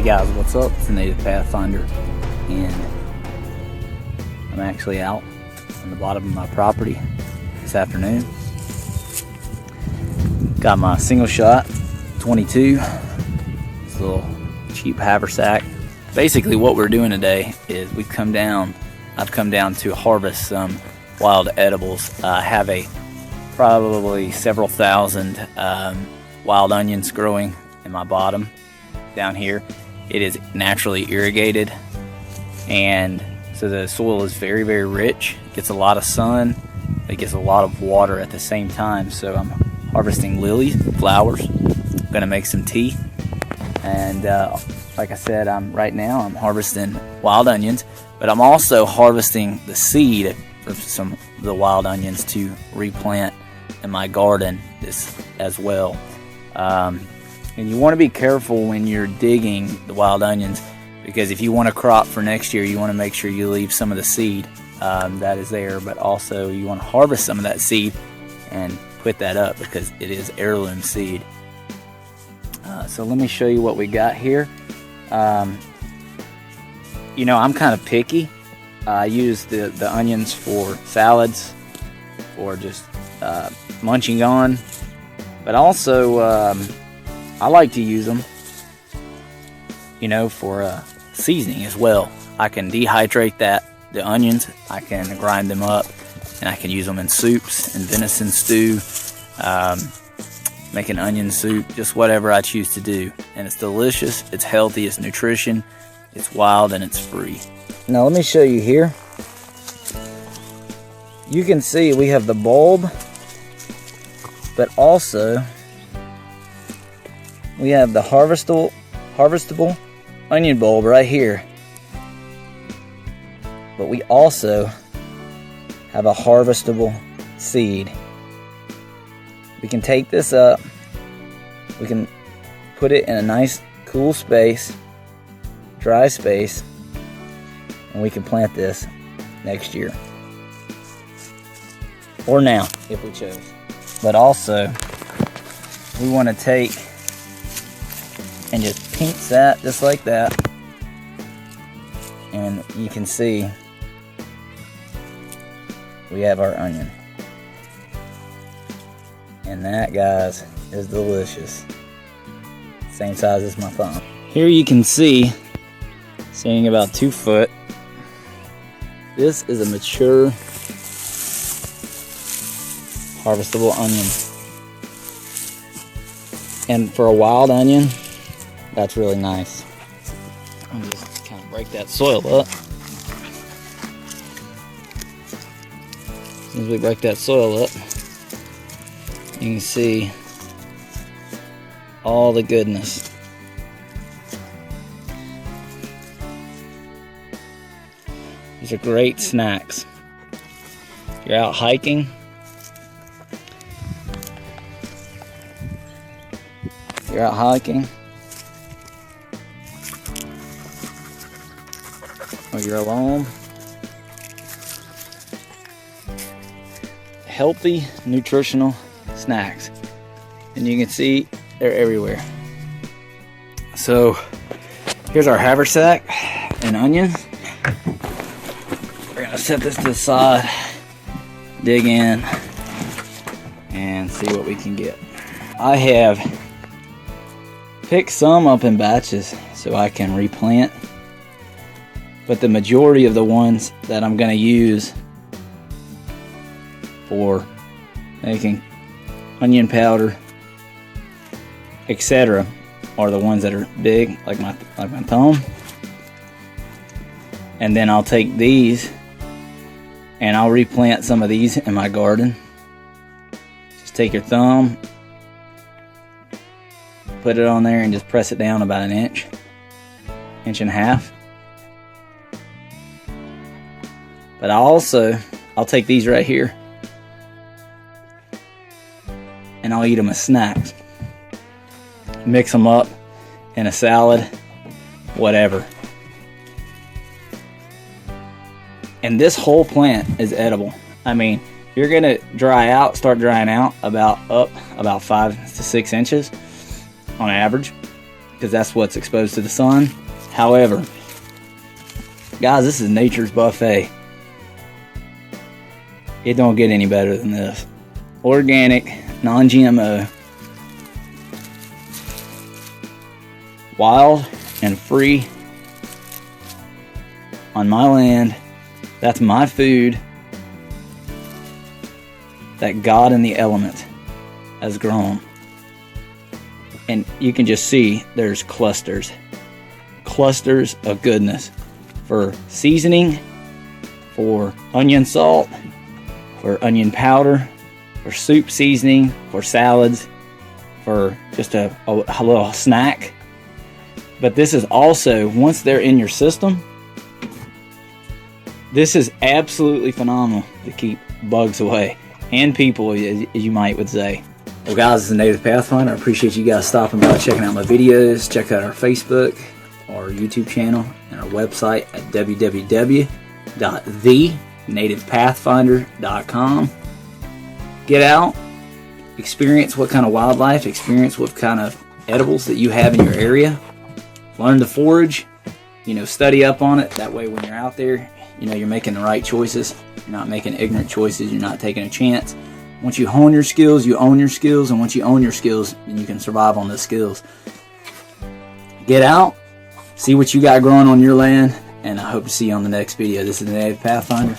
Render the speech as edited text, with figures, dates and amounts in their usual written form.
guys, what's up? It's the Native Pathfinder, and I'm actually out on the bottom of my property this afternoon. Got my single shot 22, this little cheap haversack. Basically what we're doing today is I've come down to harvest some wild edibles. I have probably several thousand wild onions growing in my bottom down here. It is naturally irrigated, and so the soil is very, very rich. It gets a lot of sun, it gets a lot of water at the same time. So I'm harvesting lilies, flowers. I'm gonna make some tea, and like I said, right now I'm harvesting wild onions, but I'm also harvesting the seed for some of the wild onions to replant in my garden as well. And you want to be careful when you're digging the wild onions, because if you want to crop for next year, you want to make sure you leave some of the seed that is there, but also you want to harvest some of that seed and put that up because it is heirloom seed. So let me show you what we got here. You know, I'm kind of picky. I use the onions for salads or just munching on, but also I like to use them, you know, for seasoning as well. I can dehydrate the onions, I can grind them up, and I can use them in soups and venison stew, make an onion soup, just whatever I choose to do. And it's delicious, it's healthy, it's nutrition, it's wild, and it's free. Now let me show you here. You can see we have the bulb, but also we have the harvestable onion bulb right here. But we also have a harvestable seed. We can take this up, we can put it in a nice cool space, dry space, and we can plant this next year. Or now, if we chose. But also, we want to take and just pinch that just like that, and you can see we have our onion, and that, guys, is delicious. Same size as my thumb. Here you can see, standing about 2 foot, this is a mature harvestable onion, and for a wild onion, that's really nice. I'm just kind of break that soil up. As soon as we break that soil up, you can see all the goodness. These are great snacks. If you're out hiking, or you're alone, healthy, nutritional snacks, and you can see they're everywhere. So here's our haversack and onions. We're gonna set this to the side, dig in, and see what we can get. I have picked some up in batches so I can replant, but the majority of the ones that I'm going to use for making onion powder, etc., are the ones that are big, like my thumb. And then I'll take these and I'll replant some of these in my garden. Just take your thumb, put it on there, and just press it down about an inch and a half. But I'll take these right here and I'll eat them as snacks. Mix them up in a salad, whatever. And this whole plant is edible. I mean, you're gonna start drying out about 5 to 6 inches on average, because that's what's exposed to the sun. However, guys, this is nature's buffet. It don't get any better than this. Organic, non-GMO, wild and free on my land. That's my food that God in the element has grown. And you can just see there's clusters of goodness for seasoning, for onion salt, for onion powder, for soup seasoning, for salads, for just a little snack. But this is also, once they're in your system, this is absolutely phenomenal to keep bugs away, and people, as you might would say. Well guys, this is Native Pathfinder. I appreciate you guys stopping by, checking out my videos. Check out our Facebook, our YouTube channel, and our website at www.thenativepathfinder.com. Get out, experience what kind of wildlife, experience what kind of edibles that you have in your area. Learn to forage, study up on it. That way when you're out there, you're making the right choices. You're not making ignorant choices. You're not taking a chance. Once you hone your skills, you own your skills. And once you own your skills, then you can survive on those skills. Get out, see what you got growing on your land, and I hope to see you on the next video. This is the Native Pathfinder.